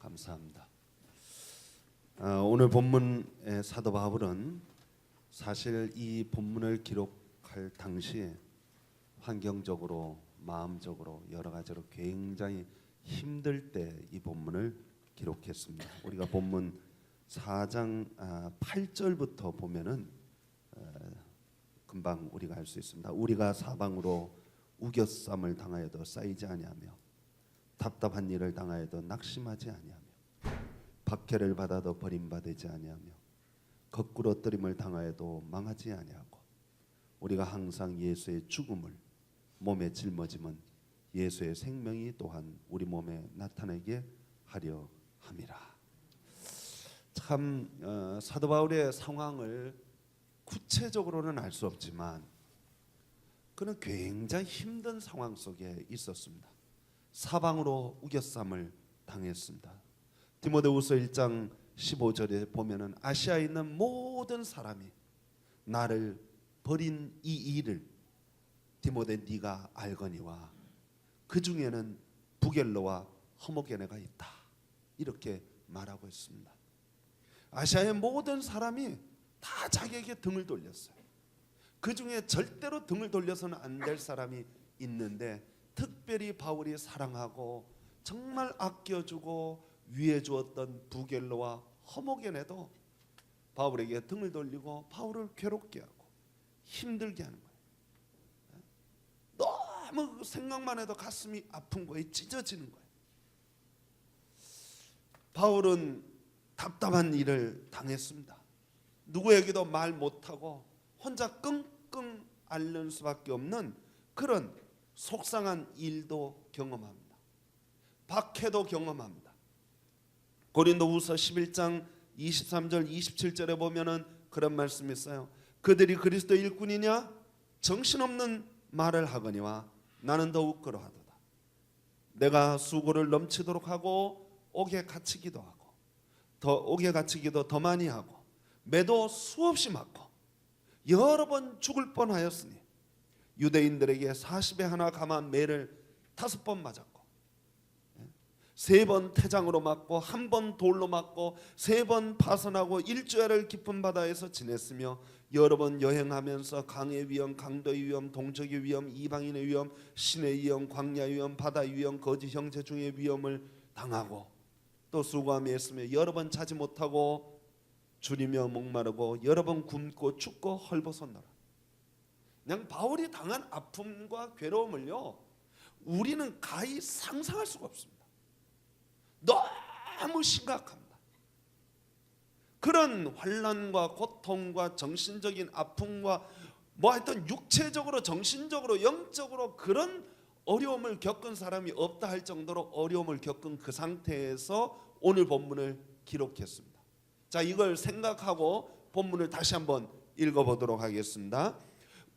감사합니다. 오늘 본문의 사도 바울은 사실 이 본문을 기록할 당시에 환경적으로, 마음적으로 여러 가지로 굉장히 힘들 때 이 본문을 기록했습니다. 우리가 본문 4장 8절부터 보면은 금방 우리가 알 수 있습니다. 우리가 사방으로 우겨쌈을 당하여도 쌓이지 아니하며 답답한 일을 당하여도 낙심하지 아니하며 박해를 받아도 버림받지 아니하며 거꾸로뜨림을 당하여도 망하지 아니하고 우리가 항상 예수의 죽음을 몸에 짊어지면 예수의 생명이 또한 우리 몸에 나타나게 하려 함이라. 참 사도 바울의 상황을 구체적으로는 알 수 없지만 그는 굉장히 힘든 상황 속에 있었습니다. 사방으로 우겨쌈을 당했습니다. 디모데후서 1장 15절에 보면은 아시아에 있는 모든 사람이 나를 버린 이 일을 디모데 네가 알거니와 그 중에는 부겔로와 허모게네가 있다, 이렇게 말하고 있습니다. 아시아의 모든 사람이 다 자기에게 등을 돌렸어요. 그 중에 절대로 등을 돌려서는 안 될 사람이 있는데 특별히 바울이 사랑하고 정말 아껴주고 위해 주었던 부겔로와 허모게네도 바울에게 등을 돌리고 바울을 괴롭게 하고 힘들게 하는 거예요. 너무 생각만 해도 가슴이 아픈 거예요. 찢어지는 거예요. 바울은 답답한 일을 당했습니다. 누구에게도 말 못하고 혼자 끙끙 앓는 수밖에 없는 그런 속상한 일도 경험합니다. 박해도 경험합니다. 고린도후서 11장 23절 27절에 보면은 그런 말씀이 있어요. 그들이 그리스도 일꾼이냐 정신없는 말을 하거니와 나는 더욱 그러하도다. 내가 수고를 넘치도록 하고 옥에 갇히기도 하고 옥에 갇히기도 더 많이 하고 매도 수없이 맞고 여러 번 죽을 뻔하였으니 유대인들에게 40에 하나 감한 매를 5번 맞았고 3번 태장으로 맞고 1번 돌로 맞고 3번 파선하고 일주일을 깊은 바다에서 지냈으며 여러 번 여행하면서 강의 위험, 강도의 위험, 동족의 위험, 이방인의 위험, 신의 위험, 광야의 위험, 바다의 위험, 거짓 형제 중의 위험을 당하고 또 수고함에 했으며 여러 번 자지 못하고 줄이며 목마르고 여러 번 굶고 춥고 헐벗었노라. 그냥 바울이 당한 아픔과 괴로움을요 우리는 가히 상상할 수가 없습니다. 너무 심각합니다. 그런 환난과 고통과 정신적인 아픔과 뭐 하여튼 육체적으로 정신적으로 영적으로 그런 어려움을 겪은 사람이 없다 할 정도로 어려움을 겪은 그 상태에서 오늘 본문을 기록했습니다. 자, 이걸 생각하고 본문을 다시 한번 읽어보도록 하겠습니다.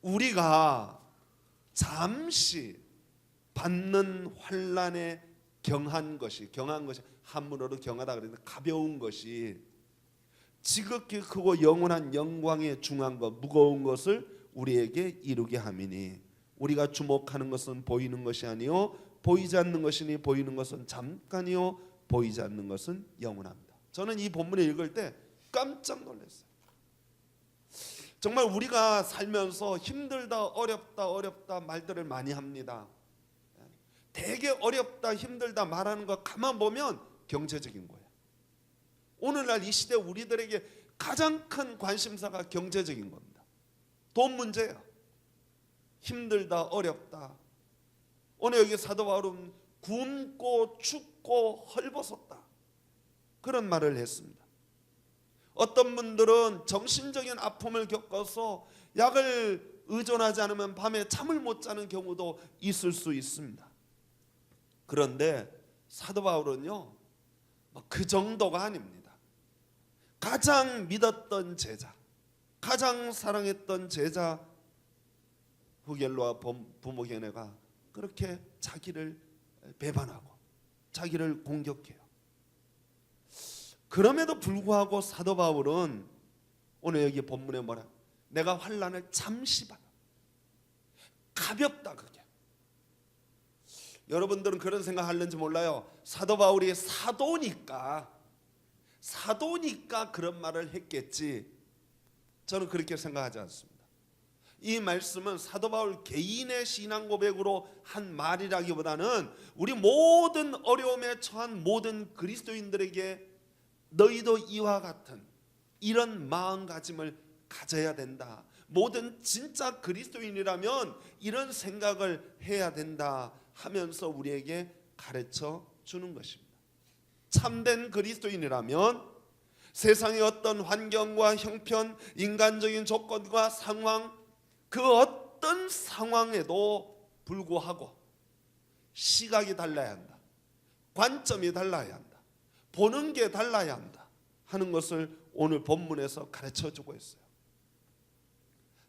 우리가 잠시 받는 환난에 경한 것이 한문어로 경하다 그랬는데 가벼운 것이 지극히 크고 영원한 영광에 중한 것, 무거운 것을 우리에게 이루게 함이니 우리가 주목하는 것은 보이는 것이 아니요 보이지 않는 것이니 보이는 것은 잠깐이요 보이지 않는 것은 영원합니다. 저는 이 본문을 읽을 때 깜짝 놀랐어요. 정말 우리가 살면서 힘들다 어렵다 말들을 많이 합니다. 되게 어렵다 힘들다 말하는 거 가만 보면 경제적인 거예요. 오늘날 이 시대 우리들에게 가장 큰 관심사가 경제적인 겁니다. 돈 문제예요. 힘들다 어렵다. 오늘 여기 사도 바울은 굶고 춥고 헐벗었다 그런 말을 했습니다. 어떤 분들은 정신적인 아픔을 겪어서 약을 의존하지 않으면 밤에 잠을 못 자는 경우도 있을 수 있습니다. 그런데 사도 바울은요 그 정도가 아닙니다. 가장 믿었던 제자, 가장 사랑했던 제자 부겔로와 부모게네가 그렇게 자기를 배반하고 자기를 공격해요. 그럼에도 불구하고 사도 바울은 오늘 여기 본문에 뭐라? 내가 환난을 잠시 받아. 가볍다 그게. 여러분들은 그런 생각 하는지 몰라요. 사도 바울이 사도니까 그런 말을 했겠지. 저는 그렇게 생각하지 않습니다. 이 말씀은 사도 바울 개인의 신앙 고백으로 한 말이라기보다는 우리 모든 어려움에 처한 모든 그리스도인들에게 너희도 이와 같은 이런 마음가짐을 가져야 된다. 모든 진짜 그리스도인이라면 이런 생각을 해야 된다 하면서 우리에게 가르쳐 주는 것입니다. 참된 그리스도인이라면 세상의 어떤 환경과 형편, 인간적인 조건과 상황, 그 어떤 상황에도 불구하고 시각이 달라야 한다. 관점이 달라야 한다. 보는 게 달라야 한다 하는 것을 오늘 본문에서 가르쳐주고 있어요.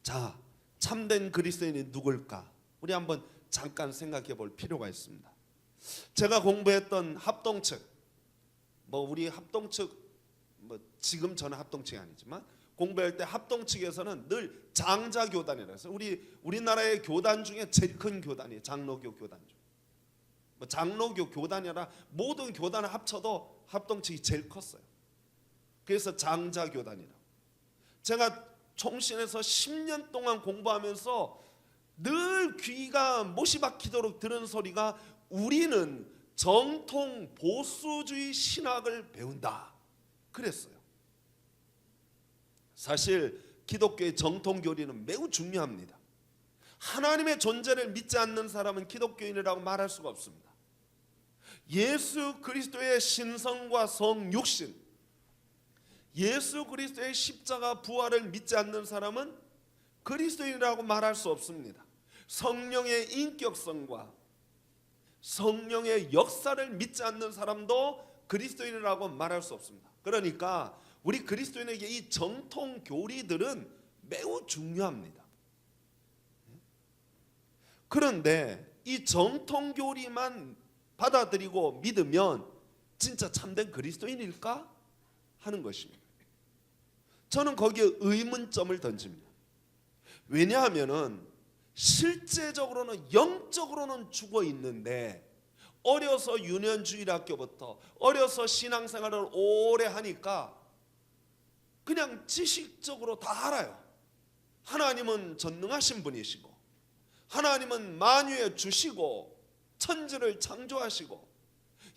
자, 참된 그리스도인이 누굴까? 우리 한번 잠깐 생각해 볼 필요가 있습니다. 제가 공부했던 합동측, 우리 합동측, 지금 저는 합동측이 아니지만 공부할 때 합동측에서는 늘 장자교단이라 해서 우리나라의 교단 중에 제일 큰 교단이에요. 장로교 교단 중. 장로교 교단이라 모든 교단을 합쳐도 합동측이 제일 컸어요. 그래서 장자교단이라고. 제가 총신에서 10년 동안 공부하면서 늘 귀가 못이 박히도록 들은 소리가 우리는 정통 보수주의 신학을 배운다 그랬어요. 사실 기독교의 정통 교리는 매우 중요합니다. 하나님의 존재를 믿지 않는 사람은 기독교인이라고 말할 수가 없습니다. 예수 그리스도의 신성과 성육신, 예수 그리스도의 십자가 부활을 믿지 않는 사람은 그리스도인이라고 말할 수 없습니다. 성령의 인격성과 성령의 역사를 믿지 않는 사람도 그리스도인이라고 말할 수 없습니다. 그러니까 우리 그리스도인에게 이 정통 교리들은 매우 중요합니다. 그런데 이 정통 교리만 받아들이고 믿으면 진짜 참된 그리스도인일까 하는 것입니다. 저는 거기에 의문점을 던집니다. 왜냐하면은 실제적으로는 영적으로는 죽어 있는데 어려서 유년주일학교부터 어려서 신앙생활을 오래 하니까 그냥 지식적으로 다 알아요. 하나님은 전능하신 분이시고 하나님은 만유에 주시고 천지를 창조하시고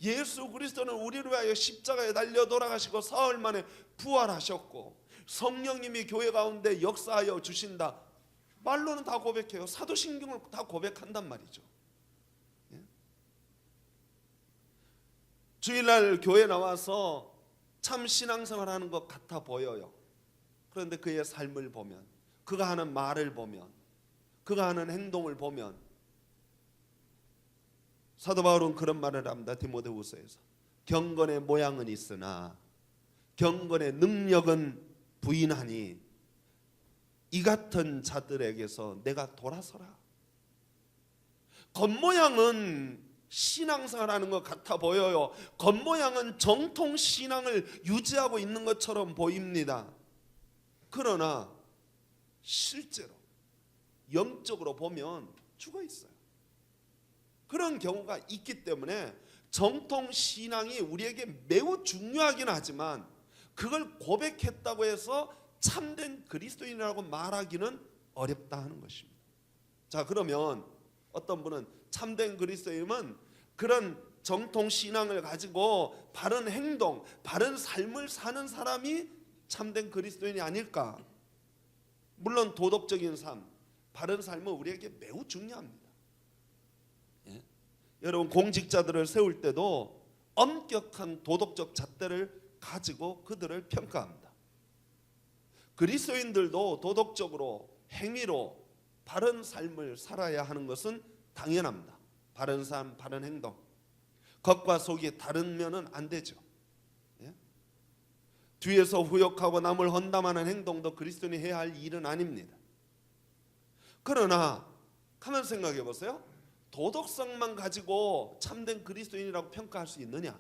예수 그리스도는 우리를 위하여 십자가에 달려 돌아가시고 사흘 만에 부활하셨고 성령님이 교회 가운데 역사하여 주신다. 말로는 다 고백해요. 사도신경을 다 고백한단 말이죠. 주일날 교회 나와서 참 신앙생활 하는 것 같아 보여요. 그런데 그의 삶을 보면, 그가 하는 말을 보면, 그가 하는 행동을 보면 사도 바울은 그런 말을 합니다. 디모데후서에서 경건의 모양은 있으나 경건의 능력은 부인하니 이 같은 자들에게서 내가 돌아서라. 겉모양은 신앙생활하는 것 같아 보여요. 겉모양은 정통 신앙을 유지하고 있는 것처럼 보입니다. 그러나 실제로 영적으로 보면 죽어 있어요. 그런 경우가 있기 때문에 정통 신앙이 우리에게 매우 중요하긴 하지만 그걸 고백했다고 해서 참된 그리스도인이라고 말하기는 어렵다 하는 것입니다. 자, 그러면 어떤 분은 참된 그리스도인은 그런 정통 신앙을 가지고 바른 행동, 바른 삶을 사는 사람이 참된 그리스도인이 아닐까? 물론 도덕적인 삶, 바른 삶은 우리에게 매우 중요합니다. 여러분, 공직자들을 세울 때도 엄격한 도덕적 잣대를 가지고 그들을 평가합니다. 그리스도인들도 도덕적으로 행위로 바른 삶을 살아야 하는 것은 당연합니다. 바른 삶, 바른 행동. 겉과 속이 다르면은 안 되죠. 뒤에서 후욕하고 남을 헌담하는 행동도 그리스도인이 해야 할 일은 아닙니다. 그러나 가만 생각해 보세요. 도덕성만 가지고 참된 그리스도인이라고 평가할 수 있느냐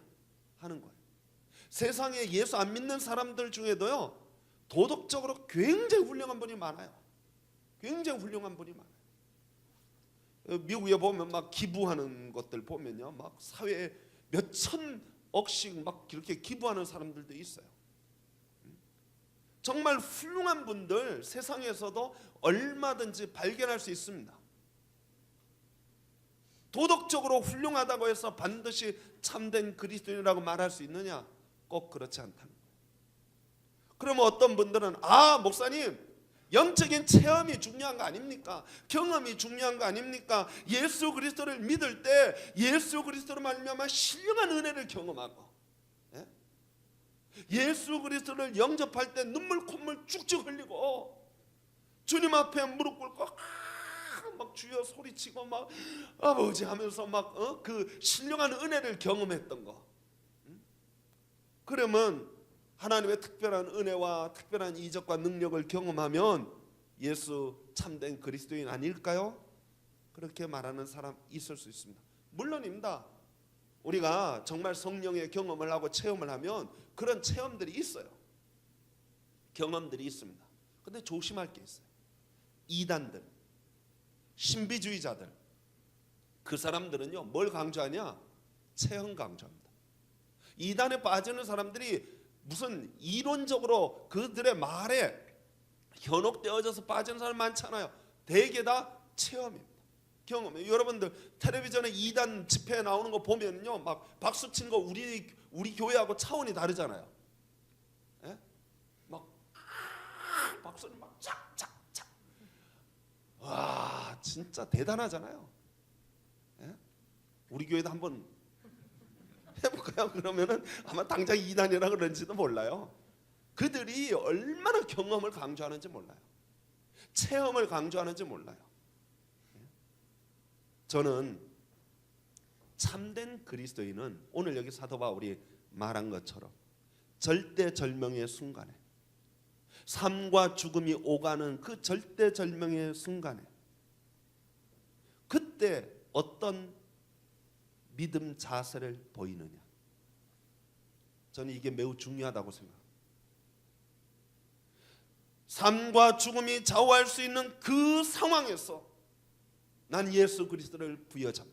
하는 거예요. 세상에 예수 안 믿는 사람들 중에도요, 도덕적으로 굉장히 훌륭한 분이 많아요. 굉장히 훌륭한 분이 많아요. 미국에 보면 막 기부하는 것들 보면요, 막 사회에 몇 천억씩 막 이렇게 기부하는 사람들도 있어요. 정말 훌륭한 분들 세상에서도 얼마든지 발견할 수 있습니다. 도덕적으로 훌륭하다고 해서 반드시 참된 그리스도인이라고 말할 수 있느냐? 꼭 그렇지 않다는 거예요. 그러면 어떤 분들은 목사님, 영적인 체험이 중요한 거 아닙니까? 경험이 중요한 거 아닙니까? 예수 그리스도를 믿을 때 예수 그리스도로 말미암아 신령한 은혜를 경험하고, 예수 그리스도를 영접할 때 눈물 콧물 쭉쭉 흘리고 주님 앞에 무릎 꿇고 막 주여 소리치고 막 아버지 하면서 막 그 신령한 은혜를 경험했던 거. 그러면 하나님의 특별한 은혜와 특별한 이적과 능력을 경험하면 예수 참된 그리스도인 아닐까요? 그렇게 말하는 사람 있을 수 있습니다. 물론입니다. 우리가 정말 성령의 경험을 하고 체험을 하면 그런 체험들이 있어요. 경험들이 있습니다. 근데 조심할 게 있어요. 이단들, 신비주의자들, 그 사람들은요 뭘 강조하냐? 체험 강조합니다. 이단에 빠지는 사람들이 무슨 이론적으로 그들의 말에 현혹되어져서 빠지는 사람 많잖아요. 대개 다 체험입니다. 경험이에요. 여러분들 텔레비전에 이단 집회에 나오는 거 보면요 막 박수 치는 거 우리 교회하고 차원이 다르잖아요. 예? 막 박수를 막 착착착. 와, 진짜 대단하잖아요. 예? 우리 교회도 한번 해볼까요? 그러면은 아마 당장 이단이라 그런지도 몰라요. 그들이 얼마나 경험을 강조하는지 몰라요. 체험을 강조하는지 몰라요. 저는 참된 그리스도인은 오늘 여기 사도 바울이 말한 것처럼 절대절명의 순간에, 삶과 죽음이 오가는 그 절대절명의 순간에, 그때 어떤 믿음 자세를 보이느냐, 저는 이게 매우 중요하다고 생각합니다. 삶과 죽음이 좌우할 수 있는 그 상황에서 난 예수 그리스도를 부여잡고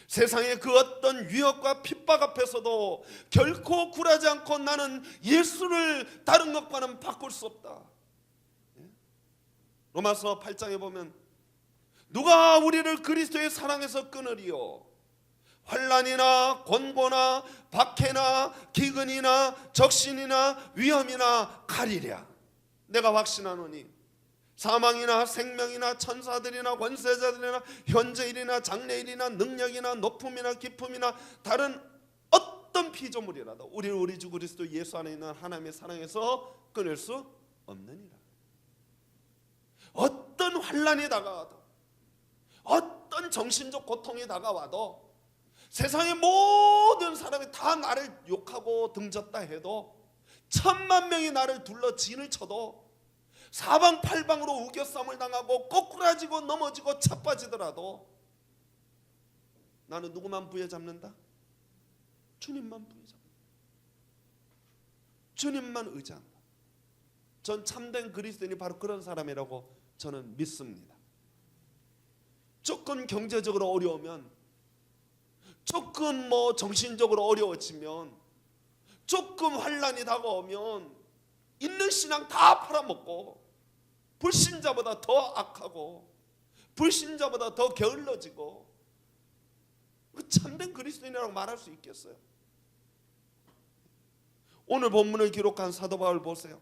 세상의 그 어떤 위협과 핍박 앞에서도 결코 굴하지 않고 나는 예수를 다른 것과는 바꿀 수 없다. 로마서 8장에 보면 누가 우리를 그리스도의 사랑에서 끊으리요? 환난이나 곤고나 박해나 기근이나 적신이나 위험이나 가리랴. 내가 확신하노니 사망이나 생명이나 천사들이나 권세자들이나 현재일이나 장래일이나 능력이나 높음이나 깊음이나 다른 어떤 피조물이라도 우리를 우리 주 그리스도 예수 안에 있는 하나님의 사랑에서 끊을 수 없느니라. 어떤 환난이 다가와도, 어떤 정신적 고통이 다가와도, 세상의 모든 사람이 다 나를 욕하고 등졌다 해도, 10,000,000명이 나를 둘러 진을 쳐도, 사방팔방으로 우겨싸움을 당하고 꼬꾸라지고 넘어지고 자빠지더라도 나는 누구만 부여잡는다? 주님만 부여잡는다. 주님만 의지한다. 전 참된 그리스도인이 바로 그런 사람이라고 저는 믿습니다. 조금 경제적으로 어려우면, 조금 정신적으로 어려워지면, 조금 환난이 다가오면 있는 신앙 다 팔아먹고 불신자보다 더 악하고 불신자보다 더 게을러지고, 참된 그리스도인이라고 말할 수 있겠어요? 오늘 본문을 기록한 사도 바울 보세요.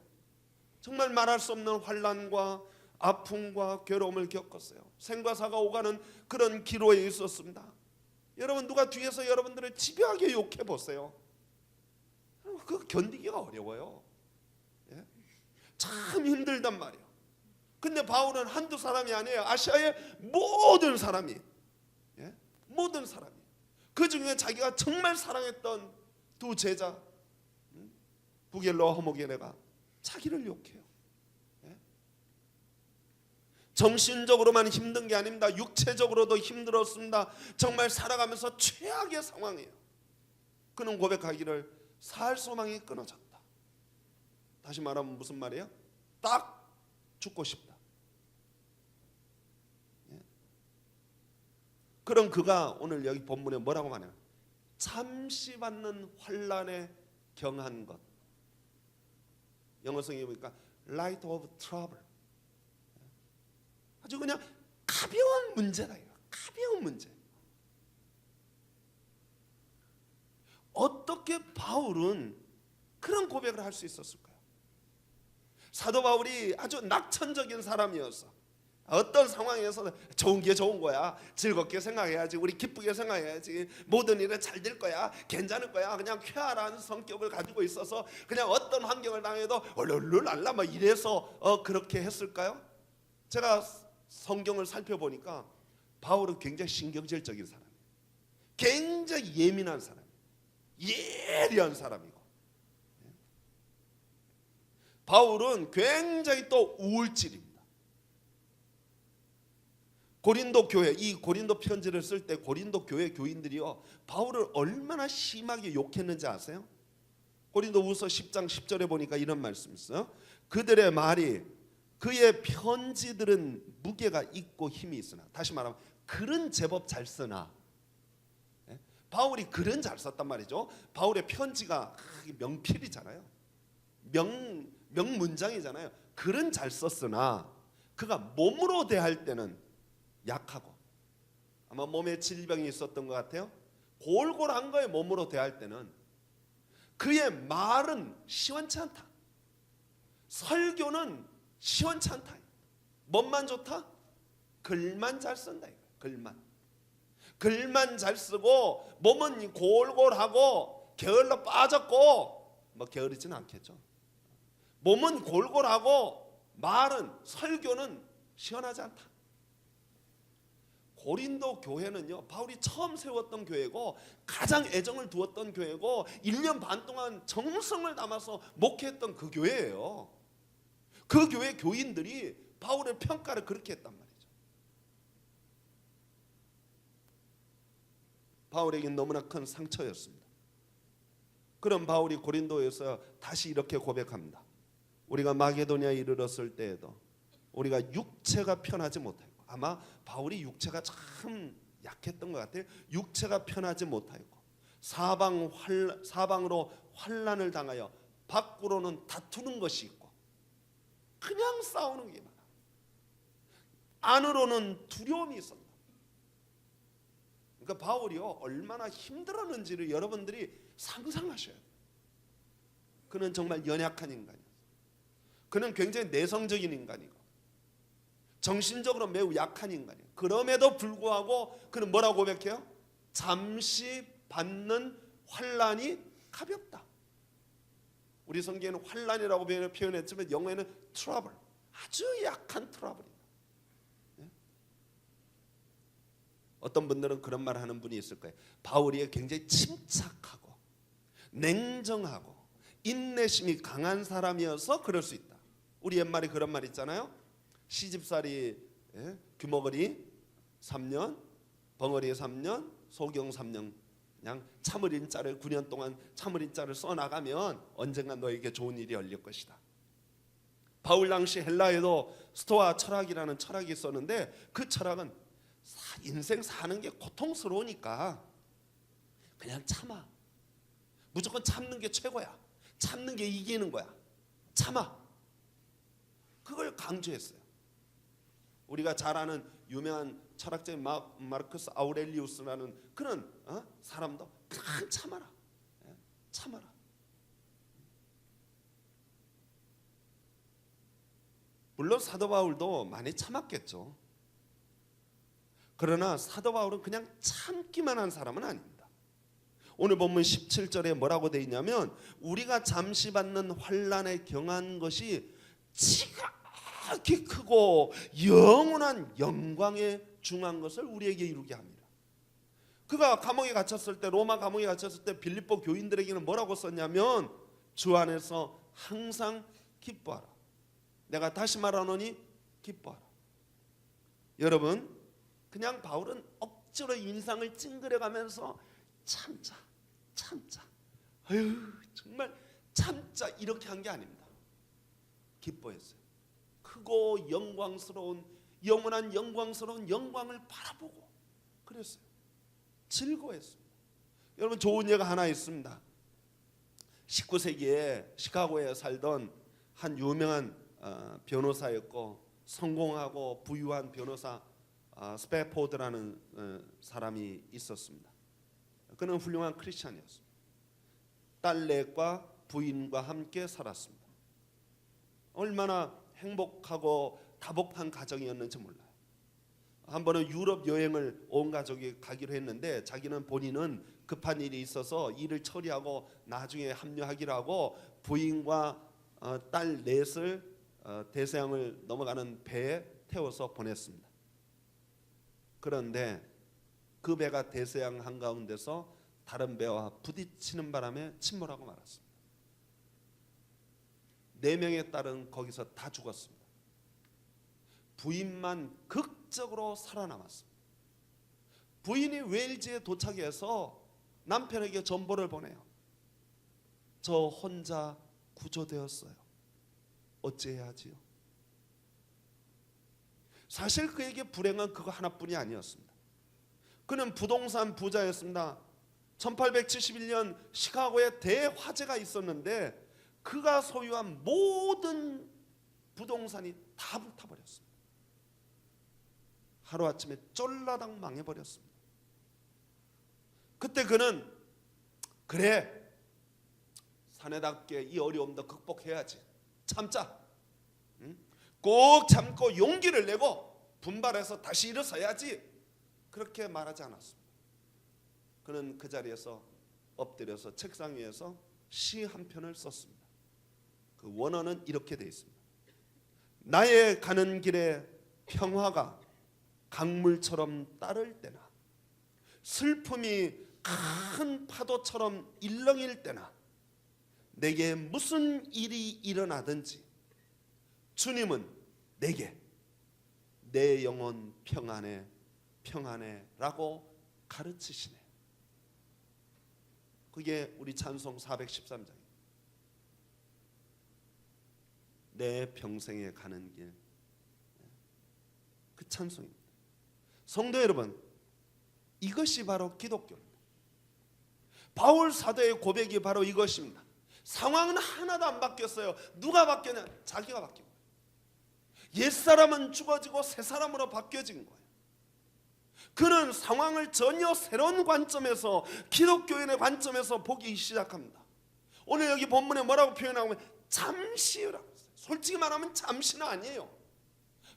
정말 말할 수 없는 환난과 아픔과 괴로움을 겪었어요. 생과 사가 오가는 그런 기로에 있었습니다. 여러분, 누가 뒤에서 여러분들을 집요하게 욕해 보세요. 그거 견디기가 어려워요. 참 힘들단 말이에요. 근데 바울은 한두 사람이 아니에요. 아시아의 모든 사람이, 모든 사람이, 그 중에 자기가 정말 사랑했던 두 제자 부겔로와 호모게네가 자기를 욕해요. 정신적으로만 힘든 게 아닙니다. 육체적으로도 힘들었습니다. 정말 살아가면서 최악의 상황이에요. 그는 고백하기를 살 소망이 끊어졌다. 다시 말하면 무슨 말이에요? 딱 죽고 싶다. 그럼 그가 오늘 여기 본문에 뭐라고 말해요? 잠시 받는 환난에 경한 것. 영어 성경에 보니까 light of trouble. 아주 그냥 가벼운 문제다. 가벼운 문제. 어떻게 바울은 그런 고백을 할 수 있었을까요? 사도 바울이 아주 낙천적인 사람이었어. 어떤 상황에서 좋은 게 좋은 거야, 즐겁게 생각해야지, 우리 기쁘게 생각해야지, 모든 일은 잘 될 거야, 괜찮을 거야, 그냥 쾌활한 성격을 가지고 있어서 그냥 어떤 환경을 당해도 얼른 알라 막 이래서 그렇게 했을까요? 제가 성경을 살펴보니까 바울은 굉장히 신경질적인 사람, 굉장히 예민한 사람, 예리한 사람이고, 바울은 굉장히 또 우울질입니다. 고린도 교회, 이 고린도 편지를 쓸 때 고린도 교회 교인들이요, 바울을 얼마나 심하게 욕했는지 아세요? 고린도후서 10장 10절에 보니까 이런 말씀이 있어요. 그들의 말이, 그의 편지들은 무게가 있고 힘이 있으나, 다시 말하면 글은 제법 잘 쓰나, 바울이 글은 잘 썼단 말이죠. 바울의 편지가 명필이잖아요. 명문장이잖아요. 글은 잘 썼으나 그가 몸으로 대할 때는 약하고, 아마 몸에 질병이 있었던 것 같아요. 골골한 거에 몸으로 대할 때는 그의 말은 시원치 않다. 설교는 시원치 않다. 뭐만 좋다? 글만 잘 쓴다. 글만 잘 쓰고 몸은 골골하고 게을러 빠졌고, 뭐 게으르지는 않겠죠. 몸은 골골하고 말은, 설교는 시원하지 않다. 고린도 교회는요, 바울이 처음 세웠던 교회고 가장 애정을 두었던 교회고 1년 반 동안 정성을 담아서 목회했던 그 교회예요. 그 교회 교인들이 바울의 평가를 그렇게 했단 말이죠. 바울에게는 너무나 큰 상처였습니다. 그럼 바울이 고린도에서 다시 이렇게 고백합니다. 우리가 마게도냐에 이르렀을 때에도 우리가 육체가 편하지 못하고, 아마 바울이 육체가 참 약했던 것 같아요. 육체가 편하지 못하고 사방으로 환난을 당하여 밖으로는 다투는 것이 있고 그냥 싸우는 게 많아. 안으로는 두려움이 있었다. 그러니까 바울이요, 얼마나 힘들었는지를 여러분들이 상상하셔야 돼요. 그는 정말 연약한 인간이었어요. 그는 굉장히 내성적인 인간이고 정신적으로 매우 약한 인간이에요. 그럼에도 불구하고 그는 뭐라고 고백해요? 잠시 받는 환난이 가볍다. 우리 성경에는 환난이라고 표현했지만 영어에는 트러블, 아주 약한 트러블이다. 어떤 분들은 그런 말 하는 분이 있을 거예요. 바울이 굉장히 침착하고 냉정하고 인내심이 강한 사람이어서 그럴 수 있다. 우리 옛말에 그런 말 있잖아요. 시집살이 규모거리 3년, 벙어리 3년, 소경 3년. 그냥 참을인자를 9년 동안 참을인자를 써나가면 언젠가 너에게 좋은 일이 열릴 것이다. 바울 당시 헬라에도 스토아 철학이라는 철학이 있었는데 그 철학은 인생 사는 게 고통스러우니까 그냥 참아. 무조건 참는 게 최고야. 참는 게 이기는 거야. 참아. 그걸 강조했어요. 우리가 잘 아는 유명한 철학자인 마르크스 아우렐리우스라는 그런 사람도 그냥 참아라. 참아라. 물론 사도 바울도 많이 참았겠죠. 그러나 사도 바울은 그냥 참기만 한 사람은 아닙니다. 오늘 본문 17절에 뭐라고 되어 있냐면 우리가 잠시 받는 환난에 경한 것이 지극히 크고 영원한 영광에 중한 것을 우리에게 이루게 합니다. 그가 감옥에 갇혔을 때, 로마 감옥에 갇혔을 때 빌립보 교인들에게는 뭐라고 썼냐면 주 안에서 항상 기뻐하라. 내가 다시 말하노니 기뻐하라. 여러분, 그냥 바울은 억지로 인상을 찡그려가면서 참자, 아유 정말 참자 이렇게 한 게 아닙니다. 기뻐했어요. 크고 영광스러운 영원한 영광스러운 영광을 바라보고 그랬어요. 즐거워했습니다. 여러분, 좋은 예가 하나 있습니다. 19세기에 시카고에 살던 한 유명한 변호사였고 성공하고 부유한 변호사 스패포드라는 사람이 있었습니다. 그는 훌륭한 크리스찬이었습니다. 딸 넷과 부인과 함께 살았습니다. 얼마나 행복하고 다복한 가정이었는지 몰라요. 한 번은 유럽 여행을 온 가족이 가기로 했는데 자기는 본인은 급한 일이 있어서 일을 처리하고 나중에 합류하기로 하고 부인과 딸 넷을 대서양을 넘어가는 배에 태워서 보냈습니다. 그런데 그 배가 대서양 한가운데서 다른 배와 부딪히는 바람에 침몰하고 말았습니다. 4명의 딸은 거기서 다 죽었습니다. 부인만 극적으로 살아남았습니다. 부인이 웨일즈에 도착해서 남편에게 전보를 보내요. 저 혼자 구조되었어요. 어찌해야 하지요? 사실 그에게 불행은 그거 하나뿐이 아니었습니다. 그는 부동산 부자였습니다. 1871년 시카고에 대화재가 있었는데 그가 소유한 모든 부동산이 다 불타버렸습니다. 하루아침에 쫄라당 망해버렸습니다. 그때 그는 그래, 사내답게 이 어려움도 극복해야지, 참자, 꼭 참고 용기를 내고 분발해서 다시 일어서야지, 그렇게 말하지 않았습니다. 그는 그 자리에서 엎드려서 책상 위에서 시 한 편을 썼습니다. 그 원어는 이렇게 되어 있습니다. 나의 가는 길에 평화가 강물처럼 따를 때나 슬픔이 큰 파도처럼 일렁일 때나 내게 무슨 일이 일어나든지 주님은 내게 내 영혼 평안해 평안해 라고 가르치시네. 그게 우리 찬송 413장입니다. 내 평생에 가는 길, 그 찬송입니다. 성도 여러분, 이것이 바로 기독교입니다. 바울 사도의 고백이 바로 이것입니다. 상황은 하나도 안 바뀌었어요. 누가 바뀌었냐? 자기가 바뀐 거예요. 옛사람은 죽어지고 새사람으로 바뀌어진 거예요. 그는 상황을 전혀 새로운 관점에서, 기독교인의 관점에서 보기 시작합니다. 오늘 여기 본문에 뭐라고 표현하면 잠시라고 했어요. 솔직히 말하면 잠시는 아니에요.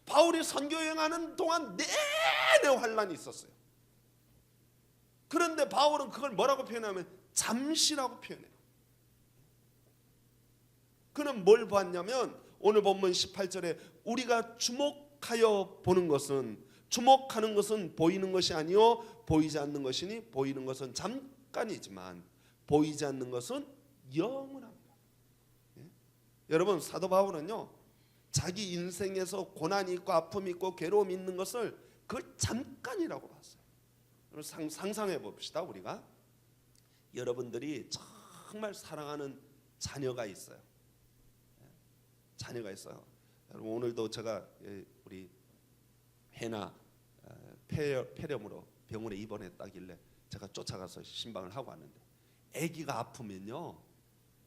바울이 선교 여행하는 동안 내내 환란이 있었어요. 그런데 바울은 그걸 뭐라고 표현하면 잠시라고 표현해요. 그는 뭘 보았냐면 오늘 본문 18절에 우리가 주목하여 보는 것은, 주목하는 것은 보이는 것이 아니요 보이지 않는 것이니 보이는 것은 잠깐이지만 보이지 않는 것은 영원합니다. 예? 여러분, 사도 바울은요 자기 인생에서 고난이 있고 아픔이 있고 괴로움이 있는 것을 그걸 잠깐이라고 봤어요. 상상해 봅시다. 우리가 여러분들이 정말 사랑하는 자녀가 있어요. 자녀가 있어요. 여러분, 오늘도 제가 우리 해나 폐렴으로 병원에 입원했다길래 제가 쫓아가서 신방을 하고 왔는데, 아기가 아프면요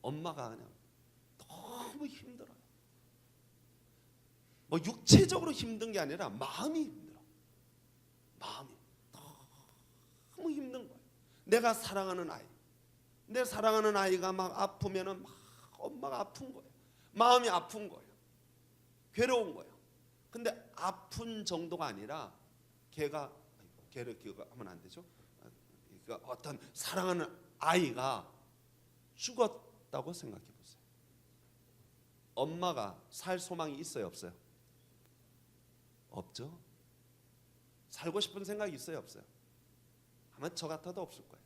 엄마가 그냥 너무 힘들어요. 뭐 육체적으로 힘든 게 아니라 마음이 힘들어. 마음이 너무 힘든 거예요. 내가 사랑하는 아이, 내 사랑하는 아이가 막 아프면은 막 엄마가 아픈 거예요. 마음이 아픈 거예요. 괴로운 거예요. 근데 아픈 정도가 아니라 걔를 하면 안 되죠. 그러니까 어떤 사랑하는 아이가 죽었다고 생각해 보세요. 엄마가 살 소망이 있어요, 없어요? 없죠. 살고 싶은 생각이 있어요, 없어요? 아마 저 같아도 없을 거예요.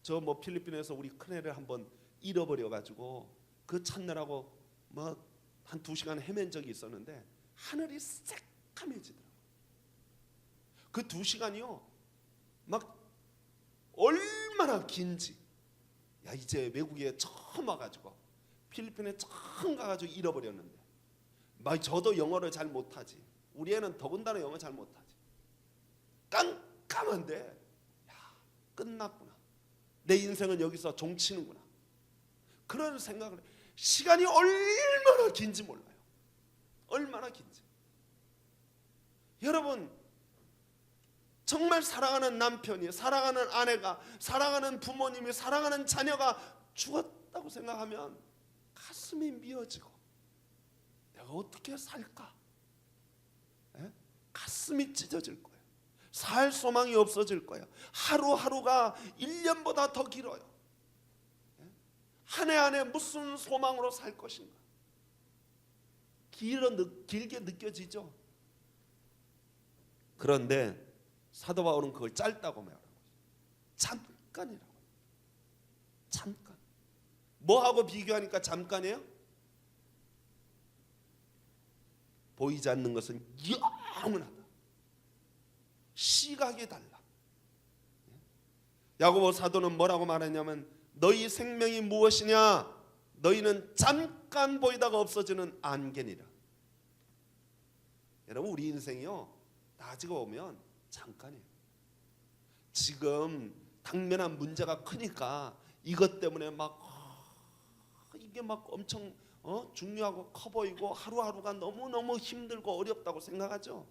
저 뭐 필리핀에서 우리 큰애를 한번 잃어버려 가지고 그 찾느라고 뭐 한 2시간 헤맨 적이 있었는데 하늘이 새까매지더라고요. 그 2시간이요 막 얼마나 긴지. 야, 이제 외국에 처음 와가지고 필리핀에 처음 가가지고 잃어버렸는데, 막 저도 영어를 잘 못하지. 우리 애는 더군다나 영어 잘 못하지. 깜깜한데 끝났구나. 내 인생은 여기서 종치는구나. 그런 생각을 해요. 시간이 얼마나 긴지 몰라요. 얼마나 긴지. 여러분, 정말 사랑하는 남편이, 사랑하는 아내가, 사랑하는 부모님이, 사랑하는 자녀가 죽었다고 생각하면 가슴이 미어지고 내가 어떻게 살까? 가슴이 찢어질 거예요. 살 소망이 없어질 거예요. 하루하루가 1년보다 더 길어요. 한 해 한 해 무슨 소망으로 살 것인가? 길게 느껴지죠. 그런데 사도 바울은 그걸 짧다고 말하고 있어요. 잠깐이라고. 잠깐. 뭐하고 비교하니까 잠깐이에요? 보이지 않는 것은 영원하다. 시각이 달라. 야고보 사도는 뭐라고 말하냐면 너희 생명이 무엇이냐? 너희는 잠깐 보이다가 없어지는 안개니라. 여러분, 우리 인생이요, 따지고 보면 잠깐이에요. 지금 당면한 문제가 크니까 이것 때문에 이게 엄청 중요하고 커 보이고 하루하루가 너무너무 힘들고 어렵다고 생각하죠.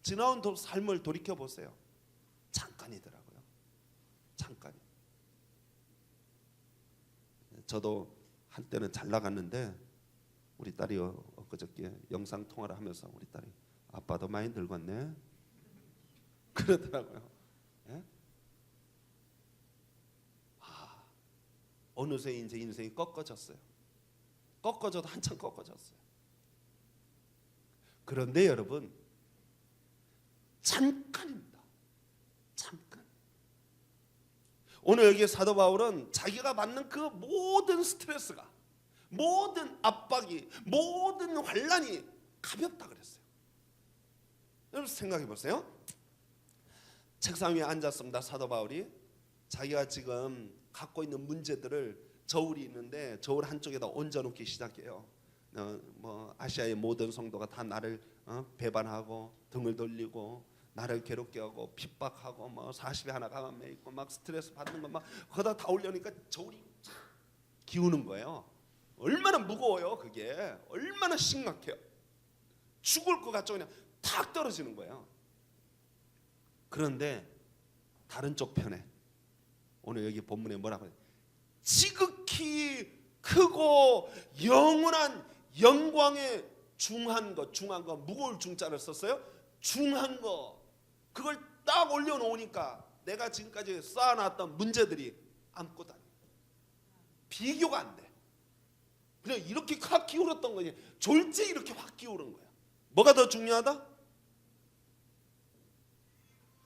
지나온 삶을 돌이켜 보세요. 잠깐이더라고요. 잠깐이. 저도 한때는 잘 나갔는데 우리 딸이 엊그저께 영상 통화를 하면서 우리 딸이 아빠도 많이 늙었네 그러더라고요. 예? 어느새 이제 인생이 꺾어졌어요. 꺾어져도 한참 꺾어졌어요. 그런데 여러분, 잠깐입니다. 잠깐. 오늘 여기 사도 바울은 자기가 받는 그 모든 스트레스가, 모든 압박이, 모든 환란이 가볍다 그랬어요. 여러분 생각해 보세요. 책상 위에 앉았습니다. 사도 바울이 자기가 지금 갖고 있는 문제들을 저울이 있는데 저울 한쪽에다 얹어놓기 시작해요. 아시아의 모든 성도가 다 나를 배반하고 등을 돌리고 나를 괴롭게 하고 핍박하고 40에 하나 가만히 있고 막 스트레스 받는 거 막 거기다 다 올려니까 저울이 기우는 거예요. 얼마나 무거워요. 그게 얼마나 심각해요. 죽을 것 같죠. 그냥 탁 떨어지는 거예요. 그런데 다른 쪽 편에 오늘 여기 본문에 뭐라고 해요? 지극히 크고 영원한 영광의 중한 것, 무거울 중자를 썼어요. 중한 거, 그걸 딱 올려놓으니까 내가 지금까지 쌓아놨던 문제들이 아무것도 아니에요. 비교가 안 돼. 그냥 이렇게 확 기울었던 거지. 졸지 이렇게 확 기울은 거야. 뭐가 더 중요하다?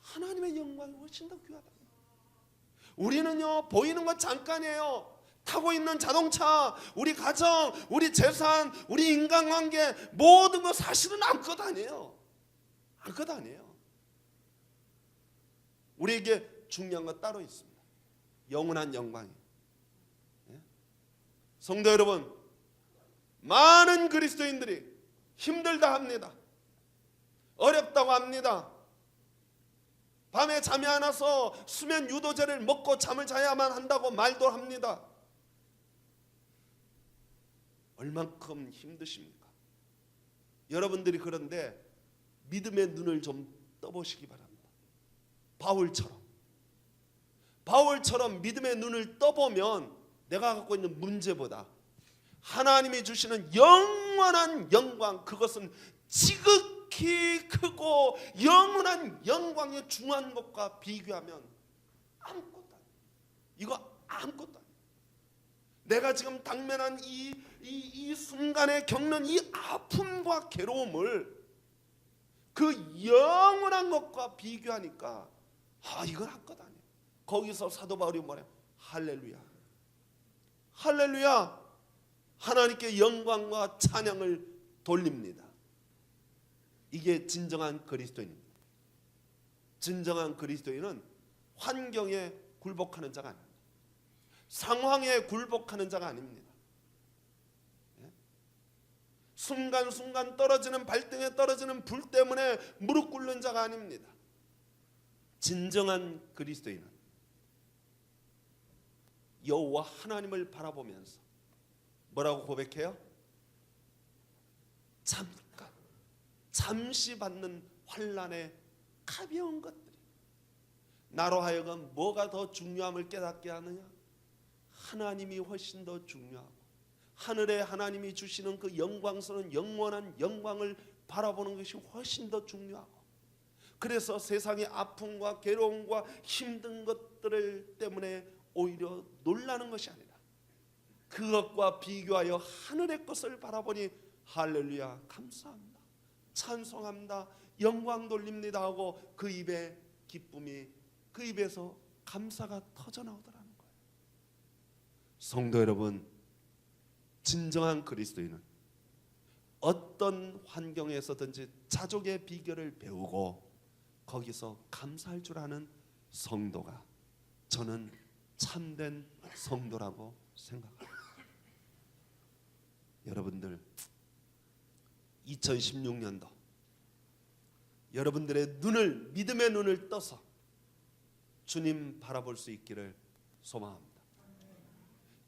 하나님의 영광이 훨씬 더 귀하다. 우리는요, 보이는 건 잠깐이에요. 타고 있는 자동차, 우리 가정, 우리 재산, 우리 인간관계, 모든 거 사실은 아무것도 아니에요. 아무것도 아니에요. 우리에게 중요한 건 따로 있습니다. 영원한 영광이. 성도 여러분, 많은 그리스도인들이 힘들다 합니다. 어렵다고 합니다. 밤에 잠이 안 와서 수면 유도제를 먹고 잠을 자야만 한다고 말도 합니다. 얼만큼 힘드십니까? 여러분들이 그런데 믿음의 눈을 좀 떠보시기 바랍니다. 바울처럼 믿음의 눈을 떠보면 내가 갖고 있는 문제보다 하나님이 주시는 영원한 영광, 그것은 지극히 크고 영원한 영광에 중한 것과 비교하면 아무것도 아니에요. 이거 아무것도 아니에요. 내가 지금 당면한 이 순간에 겪는 이 아픔과 괴로움을 그 영원한 것과 비교하니까 이건 아무것도 아니에요. 거기서 사도 바울이 뭐래요? 할렐루야, 할렐루야, 하나님께 영광과 찬양을 돌립니다. 이게 진정한 그리스도인입니다. 진정한 그리스도인은 환경에 굴복하는 자가 아닙니다. 상황에 굴복하는 자가 아닙니다. 순간순간 떨어지는 발등에 떨어지는 불 때문에 무릎 꿇는 자가 아닙니다. 진정한 그리스도인은 여호와 하나님을 바라보면서 뭐라고 고백해요? 잠시 받는 환난의 가벼운 것들이 나로 하여금 뭐가 더 중요함을 깨닫게 하느냐? 하나님이 훨씬 더 중요하고 하늘에 하나님이 주시는 그 영광스러운 영원한 영광을 바라보는 것이 훨씬 더 중요하고, 그래서 세상의 아픔과 괴로움과 힘든 것들 때문에 오히려 놀라는 것이 아니라 그것과 비교하여 하늘의 것을 바라보니 할렐루야, 감사합니다, 찬송합니다, 영광 돌립니다 하고 그 입에 기쁨이, 그 입에서 감사가 터져나오더라는 거예요. 성도 여러분, 진정한 그리스도인은 어떤 환경에서든지 자족의 비결을 배우고 거기서 감사할 줄 아는 성도가 저는 참된 성도라고 생각합니다. 여러분들 2016년도 여러분들의 눈을, 믿음의 눈을 떠서 주님 바라볼 수 있기를 소망합니다.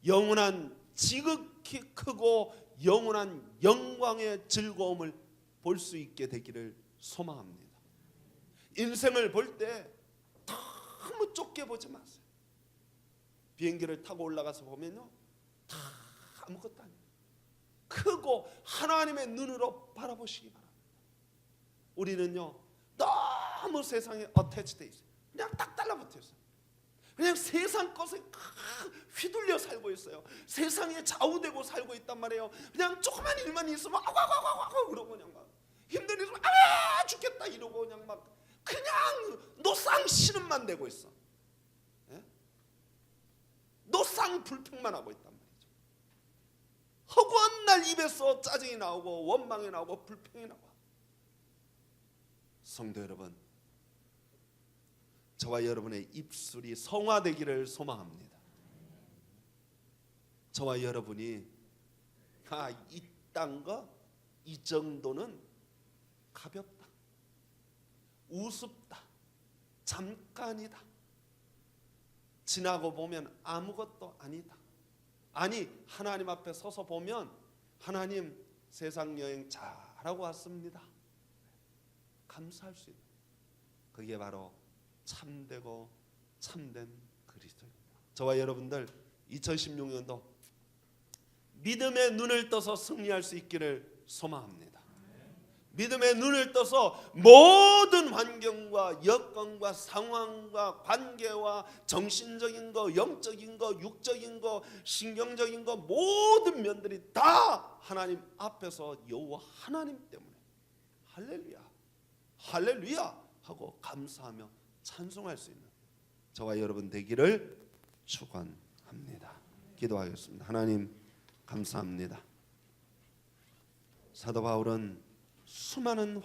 영원한 지극히 크고 영원한 영광의 즐거움을 볼 수 있게 되기를 소망합니다. 인생을 볼 때 너무 좁게 보지 마세요. 비행기를 타고 올라가서 보면요, 다 아무것도 아니에요. 크고 하나님의 눈으로 바라보시기 바랍니다. 우리는요 너무 세상에 어태치돼 있어요. 그냥 딱 달라붙어 있어요. 그냥 세상 것에 휘둘려 살고 있어요. 세상에 좌우되고 살고 있단 말이에요. 그냥 조그만 일만 있으면 아고 그러고 그냥 막 힘든 일 있으면 아 죽겠다 이러고 그냥 노상 신음만 되고 있어. 예? 노상 불평만 하고 있단 말이죠. 허구한 날 입에서 짜증이 나오고 원망이 나오고 불평이 나와. 성도 여러분, 저와 여러분의 입술이 성화되기를 소망합니다. 저와 여러분이 이딴 거, 이 정도는 가볍다, 우습다, 잠깐이다, 지나고 보면 아무것도 아니다. 아니, 하나님 앞에 서서 보면 하나님 세상 여행 잘하고 왔습니다, 감사할 수 있는, 그게 바로 참되고 참된 그리스도입니다. 저와 여러분들 2016년도 믿음의 눈을 떠서 승리할 수 있기를 소망합니다. 믿음의 눈을 떠서 모든 환경과 여건과 상황과 관계와 정신적인 거, 영적인 거, 육적인 거, 신경적인 거, 모든 면들이 다 하나님 앞에서 여호와 하나님 때문에 할렐루야, 할렐루야 하고 감사하며 찬송할 수 있는 저와 여러분 되기를 축원합니다. 기도하겠습니다. 하나님 감사합니다. 사도 바울은 수많은